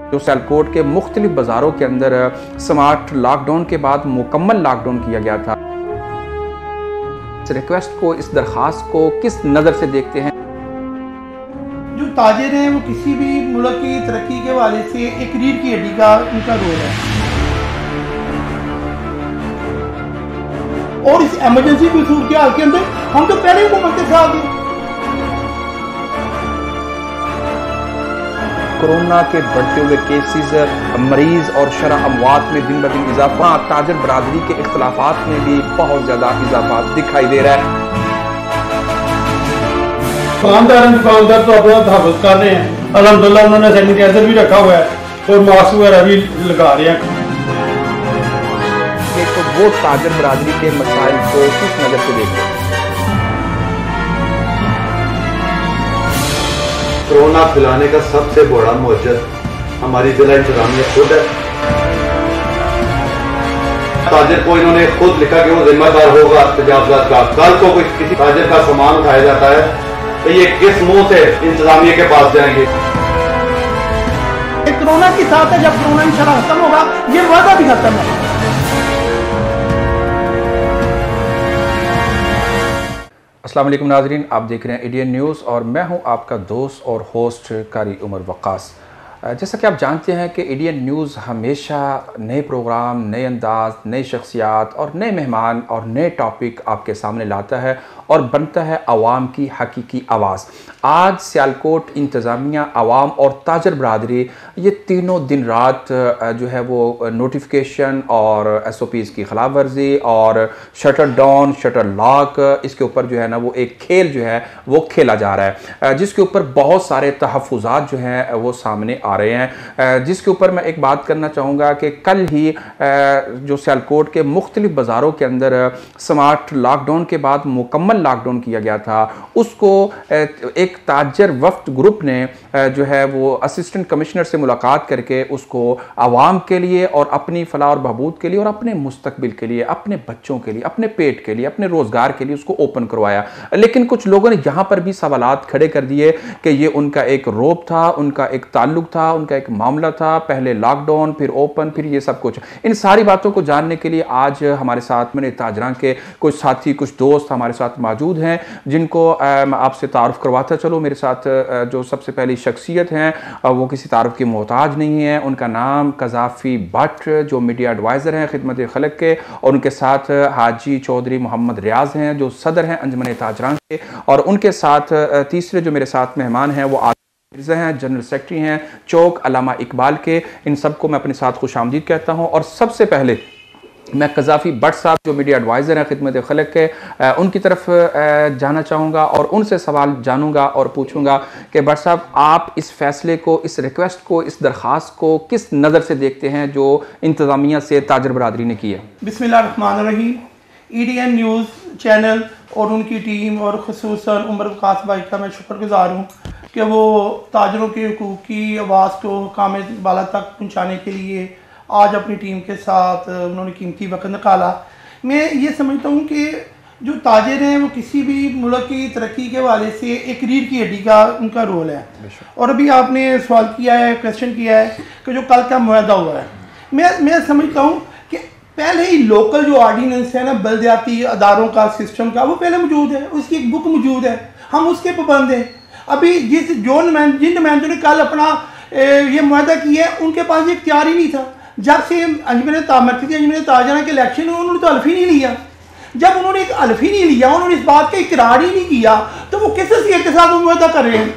जो सियालकोट के मुख्तलिफ बाज़ारों के अंदर स्मार्ट लॉकडाउन के बाद मुकम्मल लॉकडाउन किया गया था। इस रिक्वेस्ट को, इस दरख्वास्त को किस नज़र से देखते हैं? जो ताजिर हैं वो किसी भी मुल्क की तरक्की के हवाले से एक रीढ़ की हड्डी का उनका रोल है, और इस इमरजेंसी की सूरत हाल के अंदर हम तो पहले हुकूमत के साथ हैं। कोरोना के बढ़ते हुए केसेस, मरीज और शरह अमवात में दिन ब दिन इजाफा, ताजिर बरादरी के इख्तलाफात में भी बहुत ज़्यादा इजाफा दिखाई दे रहा है। दुकानदार तो अपना तहफ़्फ़ुज़ कर रहे हैं, अल्हम्दुलिल्लाह उन्होंने सैनिटाइजर भी रखा हुआ है और मास्क वगैरह भी लगा रहे हैं। तो वो ताजिर बरादरी के मसाइल को किस नज़र से देखते हैं? कोरोना फैलाने का सबसे बड़ा मौजूद हमारी जिला इंतजामिया खुद है। ताजिर को इन्होंने खुद लिखा कि वो जिम्मेदार होगा तजावुज़ात का। कल को कोई किसी ताजिर का सामान उठाया जाता है तो ये किस मुंह से इंतजामिया के पास जाएंगे? कोरोना के साथ है, जब कोरोना इंशाल्लाह खत्म होगा ये वादा भी खत्म है। अस्सलाम वालेकुम नाज़रीन, आप देख रहे हैं एडीएन न्यूज़ और मैं हूं आपका दोस्त और होस्ट कारी उमर वक्कास। जैसा कि आप जानते हैं कि एडीएन न्यूज़ हमेशा नए प्रोग्राम, नए अंदाज, नई शख्सियात और नए मेहमान और नए टॉपिक आपके सामने लाता है और बनता है आवाम की हकीकी आवाज़। आज सियालकोट इंतज़ामिया, आवाम और ताजर बरादरी ये तीनों दिन रात जो है वो नोटिफिकेशन और SOPs की खिलाफ वर्जी और शटर डाउन, शटर लॉक, इसके ऊपर जो है ना वो एक खेल जो है वो खेला जा रहा है, जिसके ऊपर बहुत सारे तहफ़्फ़ुज़ात जो हैं वो सामने आ रहे हैं। जिसके ऊपर मैं एक बात करना चाहूँगा कि कल ही जो सियालकोट के मुख्तलिफ बाज़ारों के अंदर स्मार्ट लॉकडाउन के बाद मुकम्मल लॉकडाउन किया गया था, उसको एक ताजर वफ्द ग्रुप ने जो है वो असिस्टेंट कमिश्नर से मुलाकात करके उसको आवाम के लिए और अपनी फलाह और बहबूद के लिए और अपने मुस्तकबिल के लिए, अपने बच्चों के लिए, अपने पेट के लिए, अपने रोज़गार के लिए उसको ओपन करवाया। लेकिन कुछ लोगों ने यहाँ पर भी सवालात खड़े कर दिए कि ये उनका एक रोब था, उनका एक ताल्लुक था, उनका एक मामला था, पहले लॉकडाउन फिर ओपन फिर ये सब कुछ। इन सारी बातों को जानने के लिए आज हमारे साथ में ताजरां के कुछ साथी, कुछ दोस्त हमारे साथ मौजूद हैं, जिनको मैं आपसे तारुफ करवाता चलो। मेरे साथ जो सबसे पहली शख्सियत हैं वो किसी तारुफ की मोहताज नहीं है, उनका नाम कज़ाफ़ी भट्ट, जो मीडिया एडवाइज़र हैं खिदमत खलक के, और उनके साथ हाजी चौधरी मोहम्मद रियाज हैं जो सदर हैं अंजुमन ताजरां के, और उनके साथ तीसरे जो मेरे साथ मेहमान हैं वो हैं, जनरल सेक्रेटरी हैं चौक अल्लामा इकबाल के। इन सबको मैं अपने साथ खुशामदीद कहता हूं। और सबसे पहले मैं कज़ाफ़ी भट्ट साहब जो मीडिया एडवाइज़र हैं खिदमत खलक के, उनकी तरफ जाना चाहूँगा और उनसे सवाल जानूँगा और पूछूँगा कि भट्ट साहब, आप इस फैसले को, इस रिक्वेस्ट को, इस दरख्वास्त को किस नज़र से देखते हैं जो इंतज़ामिया से ताजर बरादरी ने की है? बिस्मिल्लाहिर्रहमानिर्रहीम। एडीएन न्यूज़ चैनल और उनकी टीम और ख़ुसूसन उमर वक्कास भाई का मैं शुक्रगुज़ार हूँ कि वो ताजरों के हुकूक़ की आवाज़ को काम बाला तक पहुँचाने के लिए आज अपनी टीम के साथ उन्होंने कीमती वक्त निकाला। मैं ये समझता हूँ कि जो ताजिर हैं वो किसी भी मुल्क की तरक्की के हवाले से एक रीढ़ की हड्डी का उनका रोल है। और अभी आपने सवाल किया है, क्वेश्चन किया है कि जो कल का मुआहदा हुआ है, मैं समझता हूँ कि पहले ही लोकल जो ऑर्डिनेंस है ना, बल्दियाती अदारों का सिस्टम का, वो पहले मौजूद है, उसकी एक बुक मौजूद है, हम उसके पाबंद हैं। अभी जिन नुमाइंदों ने कल अपना ये मुआहदा किया है, उनके पास ये इख्तियार ही नहीं था। जब से अंजुमन ताजरा के इलेक्शन हुए, उन्होंने तो हल्फ ही नहीं लिया। जब उन्होंने एक हल्फ ही नहीं लिया, उन्होंने इस बात का इकरार ही नहीं किया, तो वो किस हैसियत के साथ वो मुआहदा कर रहे हैं?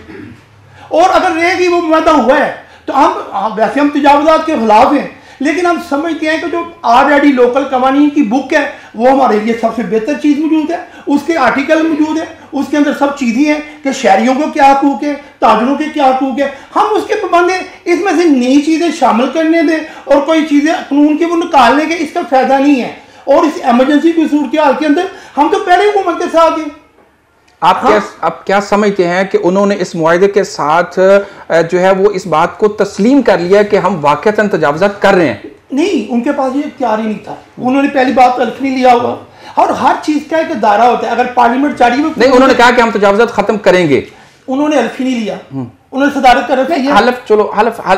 और अगर रहेगी वो मुआहदा हुआ है तो हम वैसे हम तजावुज़ात के खिलाफ हैं, लेकिन हम समझते हैं कि जो ऑलरेडी लोकल कवानीन की बुक है वो हमारे लिए सबसे बेहतर चीज़ मौजूद है, उसके आर्टिकल मौजूद है, उसके अंदर सब चीज़ें हैं कि शहरियों को क्या हकूक़ है, ताजरों के क्या हकूक़ है, हम उसके पाबंद हैं। इसमें से नई चीज़ें शामिल करने दें और कोई चीज़ें कानून के वो निकालने के, इसका फ़ायदा नहीं है। और इस एमरजेंसी की सूरत हाल के अंदर हम तो पहले हुकूमत के साथ हैं। आप क्या समझते हैं कि उन्होंने इस मुआहदे के साथ जो है वो इस बात को तस्लीम कर लिया कि हम वाक़अतन तजावुज़ात कर रहे हैं? नहीं, उनके पास ये इख्तियार ही नहीं था। उन्होंने पहली बात तो हल्फ नहीं लिया होगा, और हर चीज का एक दायरा होता है। अगर पार्लियामेंट चारी में नहीं, उन्होंने कहा कि हम तजावुज़ात खत्म करेंगे, उन्होंने हल्फ ही नहीं लिया। उन्होंने सदारत करना चाहिए। हल्फ, चलो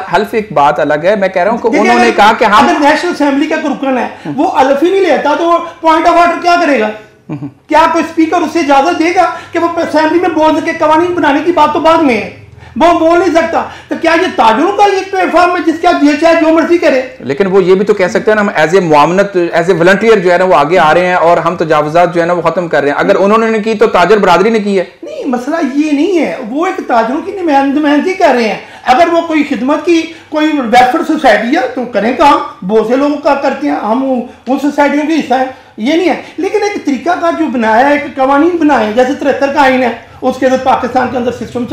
हल्फ एक बात अलग है, मैं कह रहा हूं कि उन्होंने कहा कि हम, अगर नेशनल असेंबली का रुकन है वो हल्फ ही नहीं लेता तो पॉइंट ऑफ ऑर्डर क्या करेगा? क्या कोई स्पीकर उसे इजाजत देगा कि वो असेंबली में बोल सके? कवानीन बनाने की बात तो बाद में है, वो बोल नहीं सकता। तो क्या ये ताजरों का एक प्लेटफॉर्म है जिसका ये चाहे जो मर्जी करे? लेकिन वो ये भी तो कह सकते हैं ना, हम एज ए मुआवनत, एज ए वॉलंटियर जो है ना वो आगे आ रहे हैं और हम तजावुजात जो है ना वो खत्म कर रहे हैं। अगर उन्होंने नहीं की तो ताजर बरादरी ने की है। नहीं, मसला ये नहीं है, वो एक ताजरों की नुमाइंदगी कर रहे हैं। अगर वो कोई खिदमत की कोई वेलफेयर सोसाइटी है तो करें काम, बहुत से लोग का करते हैं, हम उन सोसाइटियों का हिस्सा है, ये नहीं है। लेकिन एक तरीका का जो बनाया है, एक कवानीन बनाए, जैसे 73 का आइन है, उसके अंदर पाकिस्तान के अंदर सिस्टम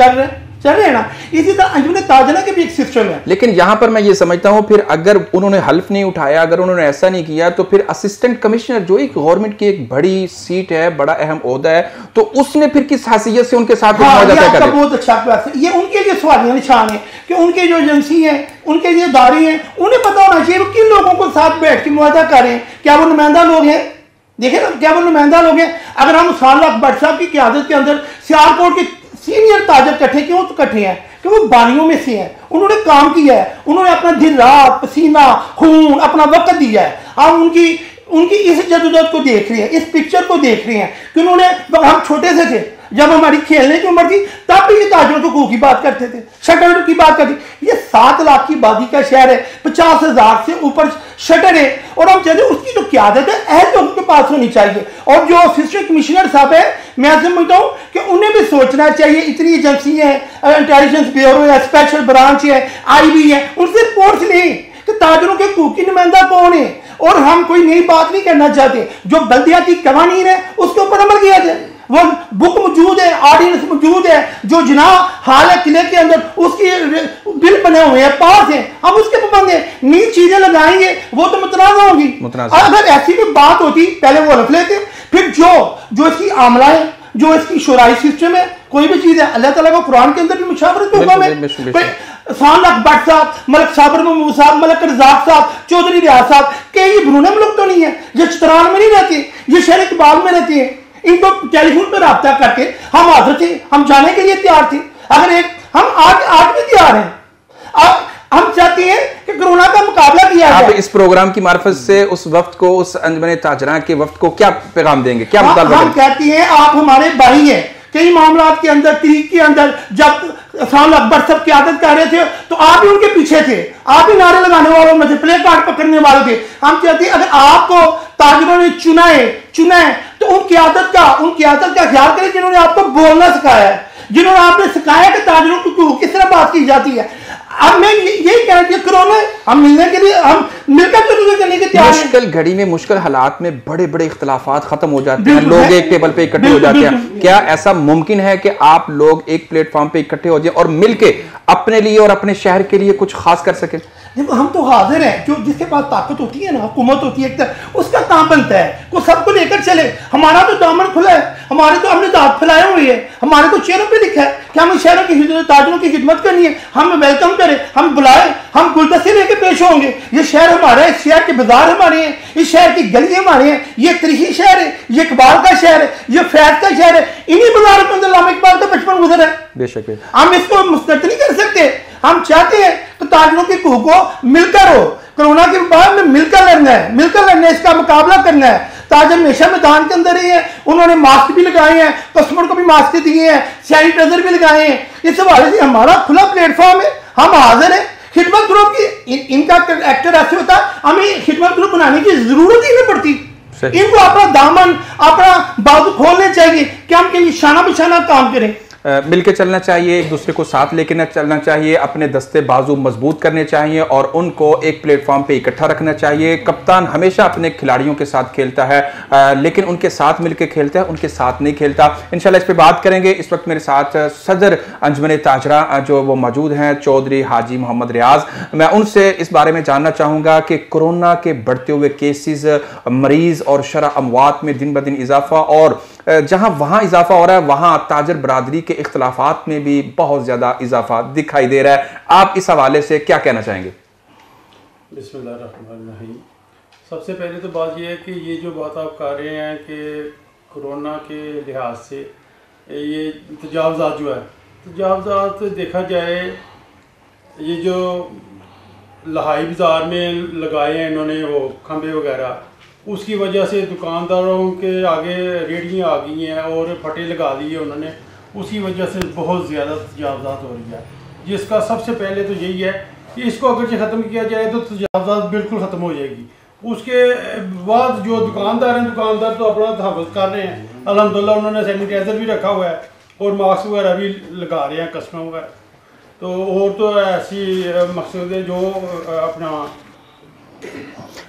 चल रहे हैं ना, इसी तरह अंजुमन ताजना के भी एक सिस्टम है। लेकिन यहां पर मैं ये समझता हूं, फिर अगर उन्होंने हल्फ नहीं उठाया, अगर उन्होंने ऐसा नहीं किया, तो फिर असिस्टेंट कमिश्नर जो एक गवर्नमेंट की एक बड़ी सीट है, बड़ा अहम ओहदा है, तो उसने फिर किस हैसियत से उनके साथ बहुत अच्छा बात है। ये उनके लिए सवालिया निशान है कि उनकी जो एजेंसी है, उनके जो इदारे हैं, उन्हें पता होना चाहिए वो किन लोगों को साथ बैठ के मुआहदा कर रहे हैं। क्या वो नुमाइंदा लोग हैं? देखे ना, क्या वो नुमाइंदा लोग हैं? अगर हम साल भट्ट साहब की क़यादत के अंदर सियालकोट के सीनियर ताजर इकट्ठे क्यों इकट्ठे हैं? कि वो बानियों में से हैं, उन्होंने काम किया है, उन्होंने अपना दिन रात पसीना खून अपना वक्त दिया है। हम उनकी इस जदोजहद को देख रहे हैं, इस पिक्चर को देख रहे हैं कि उन्होंने, हम छोटे से थे जब हमारी खेलने की उम्र थी तब भी ये ताजरों को की बात करते थे, शटर की बात करते। ये 7 लाख की आबादी का शहर है, 50,000 से ऊपर शटर है, और हम चाहते हैं उसकी जो क़यादत है अहल लोगों के पास होनी चाहिए। और जो असिस्टेंट कमिश्नर साहब है, मैं समझता हूँ कि उन्हें भी सोचना चाहिए। इतनी एजेंसी है, इंटेलिजेंस ब्यूरो है, स्पेशल ब्रांच है, IB है, उनसे रिपोर्ट्स लें कि ताजरों के हकूक़ की नुमाइंदा कौन है। और हम कोई नई बात नहीं करना चाहते, जो बल्दियाती कवानीन है उसके ऊपर अमल किया जाए। वो बुक मौजूद है, ऑर्डिनेंस मौजूद है, जो जनाह हाल है किले के अंदर, उसकी बिल बने हुए हैं, पास है, हम उसके पाबंद हैं। नई चीजें लगाएंगे वो तो मुतनाज़ा होगी। अगर ऐसी कोई बात होती पहले वो रख लेते, फिर जो इसकी आमला है, जो इसकी शुराई सिस्टम है, कोई भी चीज है, अल्लाह ताला का कुरान के अंदर भी मुशावरत का हुक्म है। सानक भट्ट साहब, मलक साबर महमूद साहब, मलक रज़ाक साहब, चौधरी रियाज साहब, कई बुरूने मुल्क तो नहीं है, ये चित्राल में नहीं रहते, ये शहर इकबाल में रहते हैं। इनको टेलीफोन पर राब्ता करके हम हाजिर थे, हम जाने के लिए तैयार थे। अगर हम आज भी तैयार हैं। हम चाहते हैं कि कोरोना का मुकाबला किया जाए। आप इस प्रोग्राम की मार्फत से उस वक्त को, उस अंजुमन ताजरा के वक्त को क्या पैगाम देंगे, क्या मुतालबा? हम कहते हैं आप हमारे भाई हैं। कई मामला के अंदर, तरीक के अंदर, जब साल अकबर सब क़यादत कर रहे थे तो आप ही उनके पीछे थे, आप ही नारे लगाने वालों में थे, प्ले कार्ड पकड़ने वाले थे। हम कहते हैं अगर आपको ताजरों ने चुना है तो उन क़यादत का ख्याल करें जिन्होंने आपको बोलना सिखाया है, जिन्होंने आपने सिखाया कि ताजरों को किस तरह बात की जाती है। अब मैं यही कह रही कोरोना, हम मिलने के लिए, हम मिलकर करने के तैयार हैं। मुश्किल घड़ी में, मुश्किल हालात में बड़े बड़े इख्तलाफात खत्म हो जाते हैं, लोग एक टेबल पे इकट्ठे हो जाते हैं। क्या ऐसा मुमकिन है कि आप लोग एक प्लेटफॉर्म पे इकट्ठे हो जाए और मिलके अपने लिए और अपने शहर के लिए कुछ खास कर सके? हम तो हाजिर हैं, जो जिसके पास ताकत होती है ना, हुकूमत होती है, उसका काम बनता है वो सबको लेकर चले। हमारा तो दामन खुला है, हमारे तो हमने दांत फैलाए हुए हैं, हमारे तो चेहरों पे लिखा है कि हमें शहरों की ताजरों की खिदमत करनी है, हम वेलकम करें, हम बुलाए, हम गुलदस्ते लेके पेश होंगे। ये शहर हमारा है, इस शहर के बाजार हमारे हैं, इस शहर की गलियां हमारे हैं, ये तरीही शहर है, ये इकबाल का शहर है, ये फैज का शहर है। इन्हीं बाजारों के अंदर अल्लामा इकबाल का बचपन गुजरा है। बेशक हम इसको मुस्तरद नहीं कर सकते। हम चाहते हैं कि ताजरों के हकूक़ को मिलकर हो, कोरोना के बाद में मिलकर लड़ना है, इसका मुकाबला करना है। ताजर हमेशा मैदान के अंदर ही है, उन्होंने मास्क भी लगाए हैं, कस्टमर को भी मास्क दिए हैं, सैनिटाइजर भी लगाए हैं। इस हवाले से हमारा खुला प्लेटफॉर्म है, हम हाजिर हैं। खिदमत ग्रुप की इनका एक्टर ऐसे होता है, हमें खिदमत ग्रुप बनाने की जरूरत ही नहीं पड़ती। इनको अपना दामन, अपना बाजू खोलने चाहिए कि हम कहीं निशाना बिछाना काम करें। मिलकर चलना चाहिए, एक दूसरे को साथ लेकर चलना चाहिए, अपने दस्ते बाजू मजबूत करने चाहिए और उनको एक प्लेटफॉर्म पे इकट्ठा रखना चाहिए। कप्तान हमेशा अपने खिलाड़ियों के साथ खेलता है, लेकिन उनके साथ मिलकर खेलता है, उनके साथ नहीं खेलता। इंशाल्लाह इस पे बात करेंगे। इस वक्त मेरे साथ सदर अंजुमन ताजरा जो वो मौजूद हैं, चौधरी हाजी मोहम्मद रियाज। मैं उनसे इस बारे में जानना चाहूँगा कि कोरोना के बढ़ते हुए केसेस, मरीज और शरह अमवात में दिन ब दिन इजाफा, और जहाँ वहाँ इजाफा हो रहा है वहाँ ताजर बरादरी के इख्तलाफात में भी बहुत ज़्यादा इजाफा दिखाई दे रहा है। आप इस हवाले से क्या कहना चाहेंगे? बिस्मिल्लाहिर्रहमानिर्रहीम। सबसे पहले तो बात यह है कि ये जो बात आप कर रहे हैं कि कोरोना के लिहाज से ये तजावुज़ात जो है तजावज़ात देखा जाए, ये जो लहाई बाज़ार में लगाए हैं इन्होंने वो खंबे वगैरह, उसकी वजह से दुकानदारों के आगे रेहड़ियाँ आ गई हैं और फटे लगा दिए उन्होंने, उसकी वजह से बहुत ज़्यादा तजावज़ात हो रही है। जिसका सबसे पहले तो यही है कि इसको अगर ख़त्म किया जाए तो तजावज़ात बिल्कुल ख़त्म हो जाएगी। उसके बाद जो दुकानदार हैं, दुकानदार तो अपना तहफ़्फ़ुज़ कर रहे हैं, अल्हम्दुलिल्लाह उन्होंने सैनिटाइज़र भी रखा हुआ है और मास्क वगैरह भी लगा रहे हैं कस्टमर वगैरह। तो और तो ऐसी मकसद है जो अपना,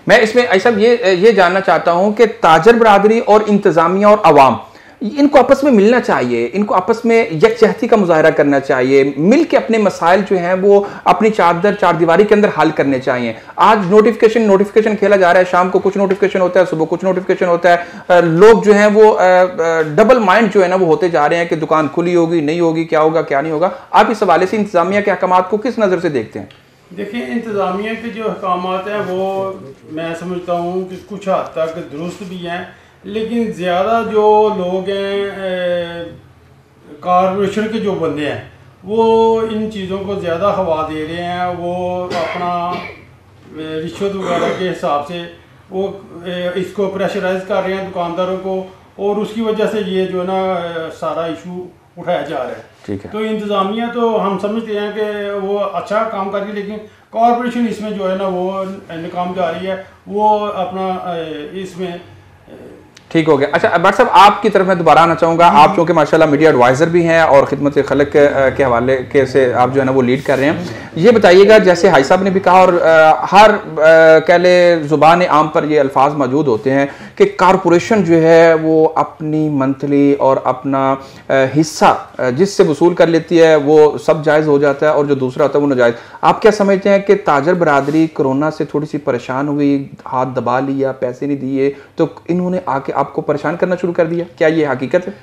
मैं इसमें ऐसा ये जानना चाहता हूं कि ताजर बरादरी और इंतजामिया और अवाम, इनको आपस में मिलना चाहिए, इनको आपस में यकजहती का मुजाहरा करना चाहिए, मिल के अपने मसाइल जो हैं वो अपनी चार दीवारी के अंदर हल करने चाहिए। आज नोटिफिकेशन खेला जा रहा है, शाम को कुछ नोटिफिकेशन होता है, सुबह कुछ नोटिफिकेशन होता है। लोग जो हैं वो डबल माइंड जो है ना वो होते जा रहे हैं कि दुकान खुली होगी नहीं होगी, क्या होगा क्या नहीं होगा। आप इस हवाले से इंतजामिया के अहकामात को किस नज़र से देखते हैं? देखिए, इंतज़ामिया के जो अहकामात हैं वो मैं समझता हूँ कि कुछ हद तक दुरुस्त भी हैं, लेकिन ज़्यादा जो लोग हैं कॉरपोरेशन के जो बंदे हैं वो इन चीज़ों को ज़्यादा हवा दे रहे हैं। वो अपना रिश्वत वगैरह के हिसाब से वो इसको प्रेशराइज कर रहे हैं दुकानदारों को, और उसकी वजह से ये जो है ना सारा इशू उठाया जा रहा है। ठीक है। तो इंतज़ामिया तो हम समझते हैं कि वो अच्छा काम कर रही है, लेकिन कॉरपोरेशन इसमें जो है ना वो नाकाम जा रही है, वो अपना इसमें ठीक हो गया। अच्छा भट्ट साहब, आपकी तरफ मैं दोबारा आना चाहूँगा। आप चूँकि माशाल्लाह मीडिया एडवाइज़र भी हैं और खिदमत खलक के हवाले के से आप जो है ना वो लीड कर रहे हैं। ये बताइएगा, जैसे हाई साहब ने भी कहा और हर कह ले ज़ुबान आम पर ये अल्फाज मौजूद होते हैं कि कॉरपोरेशन जो है वो अपनी मंथली और अपना हिस्सा जिससे वसूल कर लेती है वो सब जायज़ हो जाता है और जो दूसरा होता है वो नाजायज़। आप क्या समझते हैं कि ताजर बरादरी कोरोना से थोड़ी सी परेशान हुई, हाथ दबा लिया, पैसे नहीं दिए तो इन्होंने आके आपको परेशान करना शुरू कर दिया? क्या ये हकीकत है?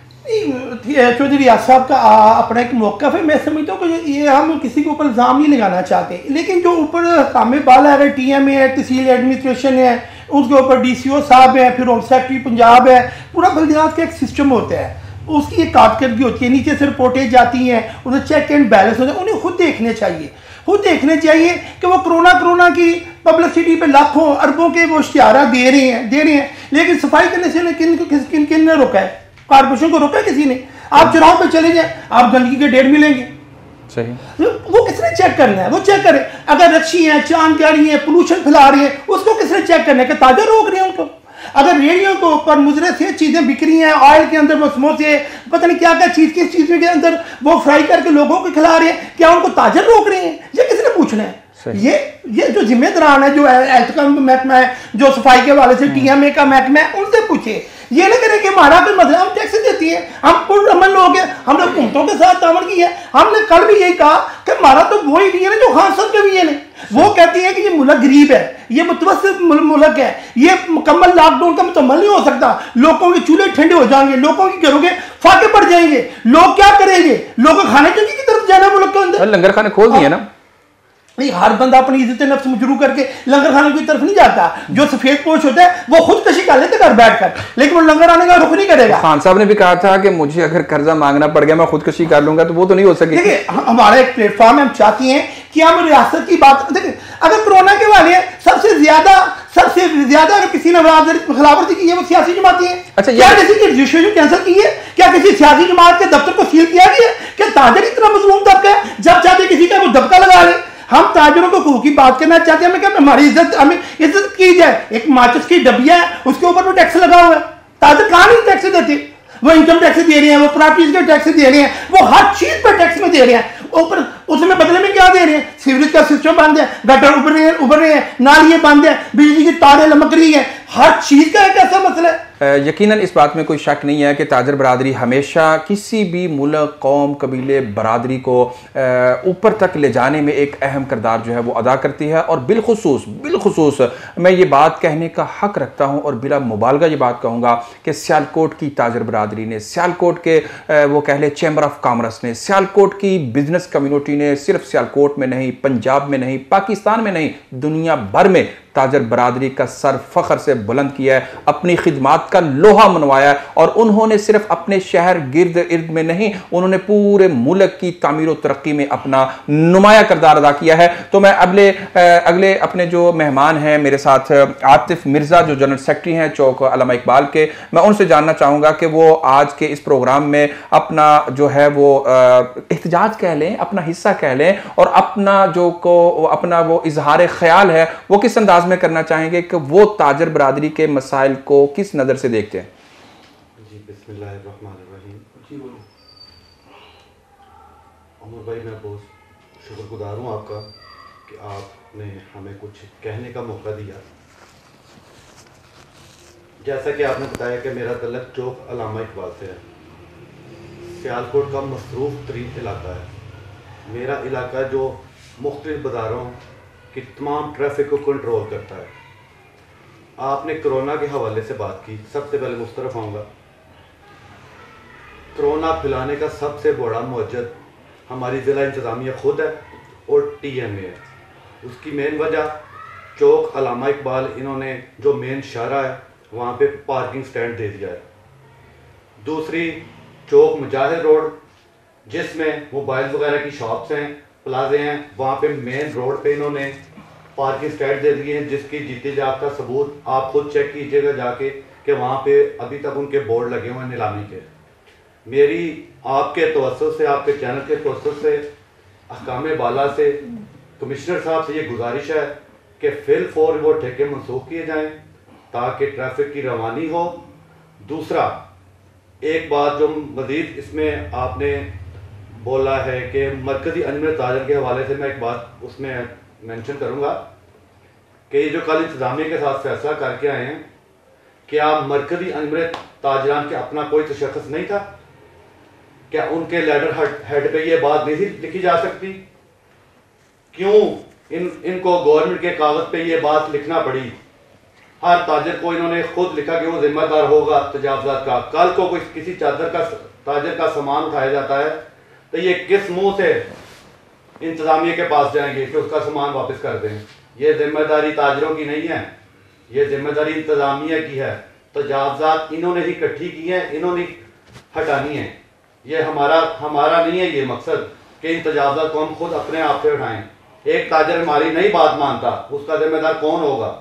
चौधरी रियाज साहब का अपना एक मौक़िफ़ है। मैं समझता हूँ कि ये हम किसी के ऊपर इल्ज़ाम नहीं लगाना चाहते, लेकिन जो ऊपर सामने बाला है, TMA है, तहसील एडमिनिस्ट्रेशन है, उसके ऊपर DCO साहब है, फिर होम सेक्रेटरी पंजाब है, पूरा बल्दियात का एक सिस्टम होता है, उसकी एक कारकर्दगी होती है, नीचे से रिपोर्टें जाती हैं, उन्हें चेक एंड बैलेंस होता है। उन्हें खुद देखने चाहिए कि वो कोरोना की पब्लिसिटी पे लाखों अरबों के वो इश्तिहार दे रहे हैं, लेकिन सफाई करने से किन ने रोका है? कॉर्पोरेशन को रोका है किसी ने? आप चुनाव पे चले जाए, आप गंदगी के ढेर मिलेंगे। सही। वो किसने चेक करना है? वो चेक करे। अगर रक्षी है, चांद गाड़ी है, पोल्यूशन फैला रही है, उसको किसने चेक करना है? कि ताजा रोक रहे हैं उनको। अगर रेडियो के ऊपर मुजरे से चीजें बिक रही हैं, ऑयल के अंदर वो समोसे पता नहीं क्या क्या किस चीज के अंदर वो फ्राई करके लोगों को खिला रहे हैं, क्या उनको ताजा रोक रहे हैं? ये किसने पूछना है? ये जो जिम्मेदारान है, जो हेल्थ का महकमा है, जो सफाई के वाले से TMA का महकमा है, उनसे पूछे। ये ना करें कि हमारा कोई मतलब, हम टैक्स देती है, हम पुरअमन लोग हैं, हमने हुकूमतों के साथ तामन की है। हमने कल भी यही कहा कि हमारा तो वही डी है जो खान साहब के भी है। वो कहती है कि ये मुल्क गरीब है, ये मुतवस्सित मुल्क है, ये मुकम्मल लॉकडाउन का मुकम्मल नहीं हो सकता। लोगों के चूल्हे ठंडे हो जाएंगे, लोगों के घरों के फाके पड़ जाएंगे, लोग क्या करेंगे? लोगों को खाने की तरफ जाना मुल्क के अंदर। लंगर खाने खोल दिए ना। नहीं, हर बंदा अपनी इज्जत नफ्स मुजरू करके लंगर खाने की तरफ नहीं जाता। जो सफेद पोश होता है वो खुदकशी कर लेते घर बैठकर, लेकिन वो लंगर आने का रुख नहीं करेगा। खान साहब ने भी कहा था कि मुझे अगर कर्जा मांगना पड़ गया मैं खुदकशी कर लूंगा, तो वो तो नहीं हो सकेगी। देखिए, हमारा एक प्लेटफॉर्म है, हम चाहती हैं कि हम रियासत की बात देखिए। अगर कोरोना के वाले सबसे ज्यादा अगर किसी ने खिलाफवर्जी की है वो सियासी जमाती है। अच्छा, क्या किसी की रजिस्ट्रेशन कैंसिल की है? क्या किसी सियासी जमात के दफ्तर को सील किया गया? क्या ताजर इतना मजलूम तबका है, जब चाहते किसी का वो दबका लगा ले? हम ताजरों को हकूक की बात करना चाहते हैं। हमें क्या, हमारी हमें इज्जत की जाए। एक माचिस की डबिया है, उसके ऊपर भी टैक्स लगा हुआ है। ताजर कहाँ नहीं टैक्स देते? वो इनकम टैक्स दे रहे हैं, वो प्रॉपर्टीज के टैक्स दे रहे हैं, वो हर चीज पर टैक्स में दे रहे हैं। ऊपर उसमें बदले में क्या दे रहे हैं? सीवरेज का सिस्टम बंद है, गटर उभर रहे हैं, नालियां बंद है, बिजली की तारें लमक रही है, हर चीज का एक ऐसा मसला है। यकीनन इस बात में कोई शक नहीं है कि ताजर बरादरी हमेशा किसी भी मुल्क, कौम, कबीले, बरादरी को ऊपर तक ले जाने में एक अहम किरदार जो है वो अदा करती है। और बिलखुसूस मैं ये बात कहने का हक रखता हूँ और बिला मुबालगा ये बात कहूँगा कि सियालकोट की ताजर बरादरी ने, सियालकोट के वो कह ले चैम्बर ऑफ कॉमर्स ने, सियालकोट की बिजनेस कम्युनिटी ने, सिर्फ सियालकोट में नहीं, पंजाब में नहीं, पाकिस्तान में नहीं, दुनिया भर में ताजर बरादरी का सर फ़ख्र से बुलंद किया है, अपनी खिदमात का लोहा मनवाया है और उन्होंने सिर्फ अपने शहर गिर्द इर्द में नहीं, उन्होंने पूरे मुल्क की तामीर और तरक्की में अपना नुमाया किरदार अदा किया है। तो मैं अगले अपने जो मेहमान हैं मेरे साथ आतिफ मिर्ज़ा जो जनरल सेक्रेटरी हैं चौक अल्लामा इकबाल के, मैं उनसे जानना चाहूँगा कि वो आज के इस प्रोग्राम में अपना जो है वो एहतजाज कह लें, अपना हिस्सा कह लें और अपना वो इजहार ख्याल है वो किस अंदाज में करना चाहेंगे कि वो ताजर बरादरी के मसाइल को किस नज़र से देखते हैं। जी बिस्मिल्लाहिर्रहमानिर्रहीम। जी बोलो उमर भाई, मैं बहुत शुक्रगुजार हूँ आपका कि आपने हमें कुछ कहने का मौका दिया। जैसा कि आपने बताया कि मेरा तल्लुक चौक अल्लामा इकबाल से है। सियालकोट का मसरूफ़ तरीन इलाका है। मेरा इलाका जो मुख्तलिफ बाज़ारों की तमाम ट्रैफिक को कंट्रोल करता है। आपने कोरोना के हवाले से बात की, सबसे पहले उस तरफ आऊँगा। कोरोना फैलाने का सबसे बड़ा मौजद हमारी ज़िला इंतज़ामिया खुद है और TMA है। उसकी मेन वजह चौक अल्लामा इकबाल, इन्होंने जो मेन शाहरा है वहाँ पे पार्किंग स्टैंड दे दिया है। दूसरी चौक मुजाहिद रोड जिसमें मोबाइल वगैरह की शॉप्स हैं, प्लाजे हैं, वहाँ पे मेन रोड पे इन्होंने पार्किंग स्टैंड दे दिए हैं जिसकी जीते जागता सबूत आप खुद चेक कीजिएगा जाके कि वहाँ पे अभी तक उनके बोर्ड लगे हुए हैं नीलामी के। मेरी आपके तवज्जुह से, आपके चैनल के तवज्जुह से, अहकाम बाला से, कमिश्नर साहब से ये गुजारिश है कि फिल फौर वो ठेके मनसूख किए जाएँ ताकि ट्रैफिक की रवानी हो। दूसरा एक बात जो मज़ीद इसमें आपने बोला है कि मरकज़ी अंजुमन ताजर के हवाले से मैं एक बात उसमें मेंशन करूंगा कि ये जो कल इंतज़ामिया के साथ फैसला करके आए हैं, क्या मरकज़ी अंजुमन ताजरान के अपना कोई तो शख्स नहीं था? क्या उनके लेटर हेड पे ये बात नहीं लिखी जा सकती? क्यों इनको गवर्नमेंट के कागज़ पे ये बात लिखना पड़ी? हर ताजर को इन्होंने खुद लिखा कि वो जिम्मेदार होगा तजावुज़ात का। कल को कोई किसी ताजर का सामान उठाया जाता है तो ये किस मुंह से इंतज़ामिया के पास जाएंगे कि उसका सामान वापस कर दें? ये जिम्मेदारी ताजरों की नहीं है, ये जिम्मेदारी इंतज़ामिया की है। तजावुज़ात इन्होंने ही इकट्ठी की है, इन्होंने हटानी है। ये हमारा नहीं है ये मकसद कि इन तजावुज़ात को हम खुद अपने आप से उठाएं। एक ताजर हमारी नहीं बात मानता, उसका जिम्मेदार कौन होगा?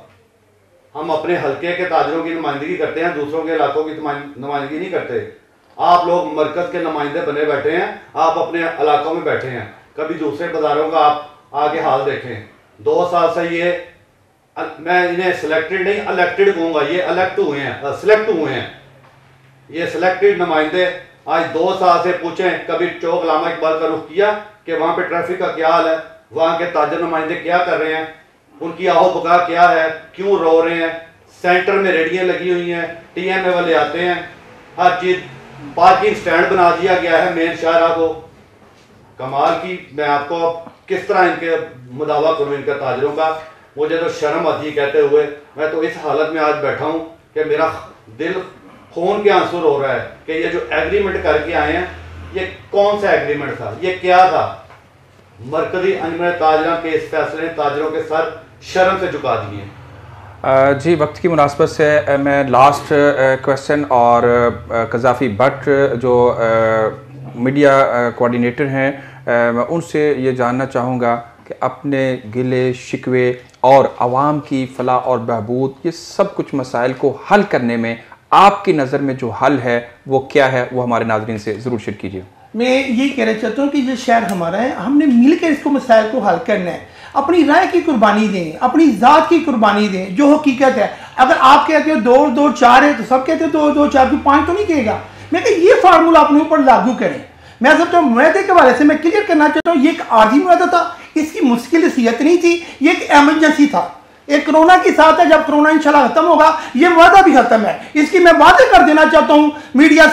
हम अपने हल्के के ताजरों की नुमाइंदगी करते हैं, दूसरों के इलाकों की नुमाइंदगी नहीं करते। आप लोग मरकज़ के नुमाइंदे बने बैठे हैं, आप अपने इलाकों में बैठे हैं। कभी दूसरे बाज़ारों का आप आगे हाल देखें। 2 साल से ये, मैं इन्हें सिलेक्टेड नहीं इलेक्टेड कहूँगा, ये इलेक्ट हुए हैं, सिलेक्ट हुए हैं। ये सिलेक्टेड नुमाइंदे आज 2 साल से पूछें कभी चौक अल्लामा इकबाल का रुख किया कि वहाँ पे ट्रैफिक का क्या हाल है, वहाँ के ताजर नुमाइंदे क्या कर रहे हैं, उनकी आओ बका क्या है, क्यों रो रहे हैं? सेंटर में रेडियाँ लगी हुई हैं, TMA वाले आते हैं, हर चीज़ पार्किंग स्टैंड बना दिया गया है मेन शाहरा को। कमाल की, मैं आपको किस तरह इनके मुदावा करूँ इनके ताजरों का, मुझे तो शर्म आती है कहते हुए। मैं तो इस हालत में आज बैठा हूँ कि मेरा दिल खून के आंसू रो रहा है कि ये जो एग्रीमेंट करके आए हैं ये कौन सा एग्रीमेंट था, ये क्या था? मरकज़ी अंजुमन ताजरान के इस फैसले ने ताजरों के सर शर्म से झुका दिए। जी, वक्त की मुनासबत से मैं लास्ट क्वेश्चन और कज़ाफ़ी भट्ट जो मीडिया कोऑर्डिनेटर हैं, मैं उनसे ये जानना चाहूँगा कि अपने गिले शिकवे और आवाम की फ़लाह और बहबूद, ये सब कुछ मसाइल को हल करने में आपकी नज़र में जो हल है वो क्या है, वो हमारे नाज़रीन से ज़रूर शेयर कीजिए। मैं यही कहना चाहता हूँ कि ये शहर हमारा है, हमने मिलकर इसको मसाइल को हल करना है। अपनी राय की कुर्बानी दें, अपनी ज़ात की कुर्बानी दें, जो हकीकत है। अगर आप कहते हो 2 2 4 है तो सब कहते हो 2 2 4 2 5 तो नहीं कहेगा। मैं कहता ये फार्मूला अपने ऊपर लागू करें। मैं समझता हूँ मुआहदे के हवाले से मैं क्लियर करना चाहता हूँ, ये एक आर्जी मुआहदा था, इसकी मुश्किल हैसियत नहीं थी, ये एक एमरजेंसी था। एक कोरोना के साथ है, जब कोरोना इंशाल्लाह खत्म होगा ये वादा भी खत्म है। इसकी मैं वादे कर देना चाहता हूँ मीडिया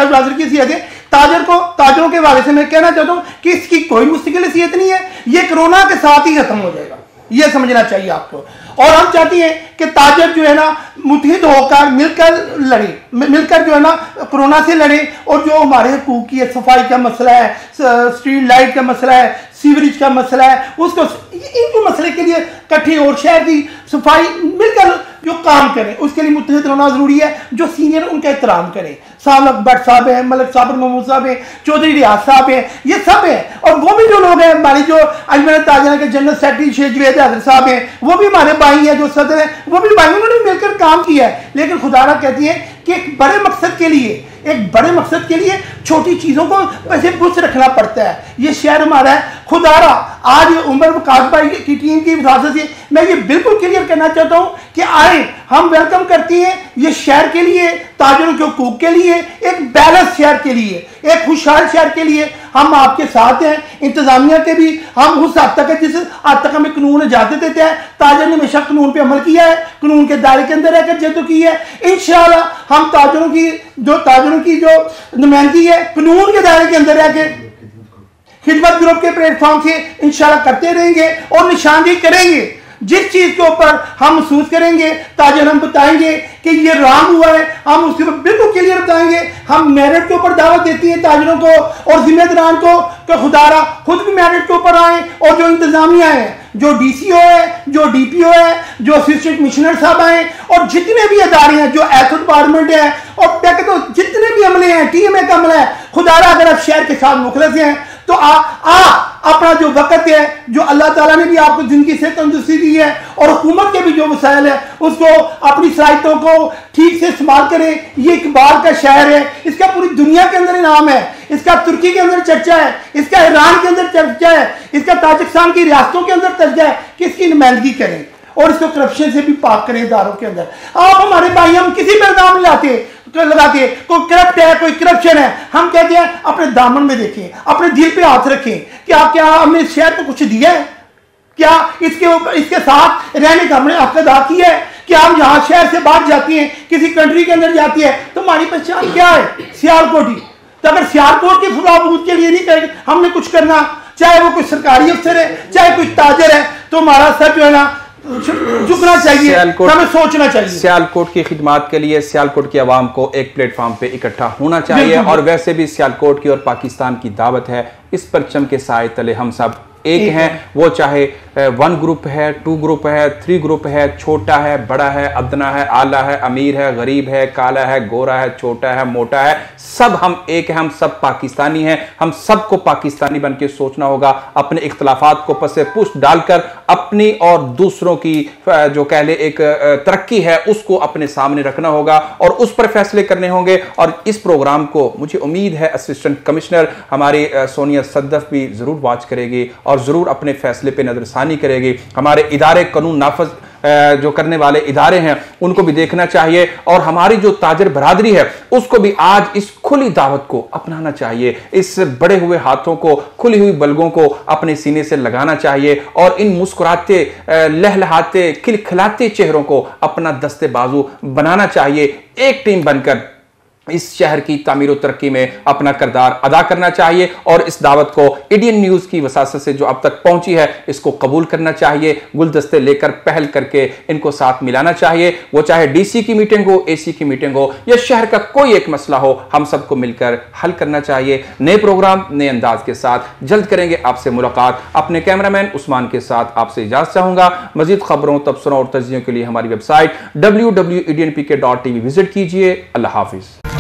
वाज़र की हैसियत है, ताजरों के हवाले से मैं कहना चाहता हूँ कि इसकी कोई मुश्किल हैसियत नहीं है, ये कोरोना के साथ ही खत्म हो जाएगा, ये समझना चाहिए आपको। और हम चाहते हैं कि ताजर जो है ना मुत्तहिद होकर मिलकर जो है ना कोरोना से लड़े। और जो हमारे हकूक़ की सफाई का मसला है, स्ट्रीट लाइट का मसला है, सीवरेज का मसला है, उसको इन मसले के लिए इकट्ठे और शहर की सफाई मिलकर जो काम करें उसके लिए मुत्तहिद होना जरूरी है। जो सीनियर उनका एहतराम करें, साहब भट्ट साहब हैं, मलिक साबिर महमूद साहब हैं, चौधरी रियाज साहब हैं, ये सब हैं। और वो भी जो लोग हैं हमारी जो अजमेर ताजना के जनरल सेक्रेटरी शेख जुवैद हैदर साहब हैं, वो भी हमारे भाई हैं, जो सदर हैं वो भी भाई, उन्होंने मिलकर काम किया है। लेकिन खुदारा कहती है कि एक बड़े मकसद के लिए छोटी चीजों को वैसे बुझ रखना पड़ता है। ये शहर हमारा है। खुदारा आज उमर वकास भाई की टीम की वजह से मैं ये बिल्कुल क्लियर करना चाहता हूं कि आए, हम वेलकम करती हैं ये शहर के लिए, ताजरों के हुकूक के लिए, एक बैलेंस शहर के लिए, एक खुशहाल शहर के लिए हम आपके साथ हैं। इंतजामिया के भी हम उस हद तक है जिस हद तक हमें कानून इजाजत देते हैं। ताजर ने हमेशा कानून पे अमल किया है, कानून के दायरे के अंदर रहकर जद्दो की है। इंशाल्लाह हम ताजरों की जो नुमाइंदगी है कानून के दायरे के अंदर रहकर खिदमत ग्रुप के प्लेटफॉर्म से इंशाल्लाह करते रहेंगे और निशानदेही करेंगे। जिस चीज के ऊपर हम महसूस करेंगे ताजर हम बताएंगे कि ये रॉन्ग हुआ है, हम उसके ऊपर बिल्कुल क्लियर बताएंगे। हम मेरिट के ऊपर दावत देती है ताजरों को और जिम्मेदारान को कि खुदारा खुद भी मेरिट के ऊपर आए, और जो इंतजामिया है, जो डीसीओ है, जो डीपीओ है, जो असिस्टेंट कमिश्नर साहब आए, और जितने भी अदारे हैं, जो हेल्थ डिपार्टमेंट है, और तो जितने भी अमले हैं, टीएमए का अमला है, खुदारा अगर आप शहर के साथ मुखलस हैं तो अपना जो वक्त है, जो अल्लाह ताला ने भी आपको जिंदगी से तंदुरुस्ती दी है, और हुकूमत के भी जो वसाइल है उसको अपनी सलाहियतों को ठीक से इस्तेमाल करें। ये इकबाल का शहर है, इसका पूरी दुनिया के अंदर इनाम है, इसका तुर्की के अंदर चर्चा है, इसका ईरान के अंदर चर्चा है, इसका ताजिकिस्तान की रियासतों के अंदर चर्चा है कि इसकी नुमाइंदगी करें और इसको करप्शन से भी पाक करें इदारों के अंदर। आप हमारे भाई, हम किसी पर इल्जाम लगाते कोई करप्ट है, कोई करप्शन है, हम कहते हैं अपने दामन में देखें, अपने दिल पे हाथ रखें कि क्या हमने इस शहर को कुछ दिया है? क्या इसके साथ रहने का हमने हक अदा किया है? कि हम यहाँ शहर से बाहर जाती हैं, किसी कंट्री के अंदर जाती है तो हमारी पहचान क्या है? सियालकोटी। तो अगर सियालकोट के फलाबूत के लिए नहीं करें हमने कुछ करना, चाहे वो कोई सरकारी अफसर है, चाहे कोई ताजर है, तो हमारा सर जो है ना झुकना चाहिए, हमें सोचना चाहिए। सियालकोट की खिदमत के लिए सियालकोट की आवाम को एक प्लेटफॉर्म पे इकट्ठा होना चाहिए। और वैसे भी सियालकोट की और पाकिस्तान की दावत है, इस परचम के साए तले हम सब एक हैं। वो चाहे 1 ग्रुप है, 2 ग्रुप है, 3 ग्रुप है, छोटा है, बड़ा है, अदना है, आला है, अमीर है, गरीब है, काला है, गोरा है, छोटा है, मोटा है, सब हम एक हैं, हम सब पाकिस्तानी हैं। हम सबको पाकिस्तानी बन के सोचना होगा, अपने इख्तलाफात को पसे पुष्ट डालकर अपनी और दूसरों की जो कह ले एक तरक्की है उसको अपने सामने रखना होगा और उस पर फैसले करने होंगे। और इस प्रोग्राम को मुझे उम्मीद है असिस्टेंट कमिश्नर हमारी सोनिया सद्दफ भी जरूर वॉच करेगी और जरूर अपने फैसले पे नजरसानी करेगी। हमारे इदारे कानून नाफज जो करने वाले इदारे हैं उनको भी देखना चाहिए और हमारी जो ताजर बरादरी है उसको भी आज इस खुली दावत को अपनाना चाहिए। इस बड़े हुए हाथों को, खुली हुई बलगों को अपने सीने से लगाना चाहिए और इन मुस्कुराते, लहलहाते, खिलखिलाते चेहरों को अपना दस्ते बाजू बनाना चाहिए। एक टीम बनकर इस शहर की तामीर और तरक्की में अपना किरदार अदा करना चाहिए और इस दावत को एडीएन न्यूज़ की वसासत से जो अब तक पहुंची है इसको कबूल करना चाहिए। गुलदस्ते लेकर पहल करके इनको साथ मिलाना चाहिए। वो चाहे डीसी की मीटिंग हो, एसी की मीटिंग हो या शहर का कोई एक मसला हो, हम सबको मिलकर हल करना चाहिए। नए प्रोग्राम, नए अंदाज के साथ जल्द करेंगे आपसे मुलाकात। अपने कैमरामैन उस्मान के साथ आपसे इजाजत चाहूंगा। मजीद खबरों, तबसरों और तज्जियों के लिए हमारी वेबसाइट www.ednpk.tv विजिट कीजिए। अल्लाह हाफिज।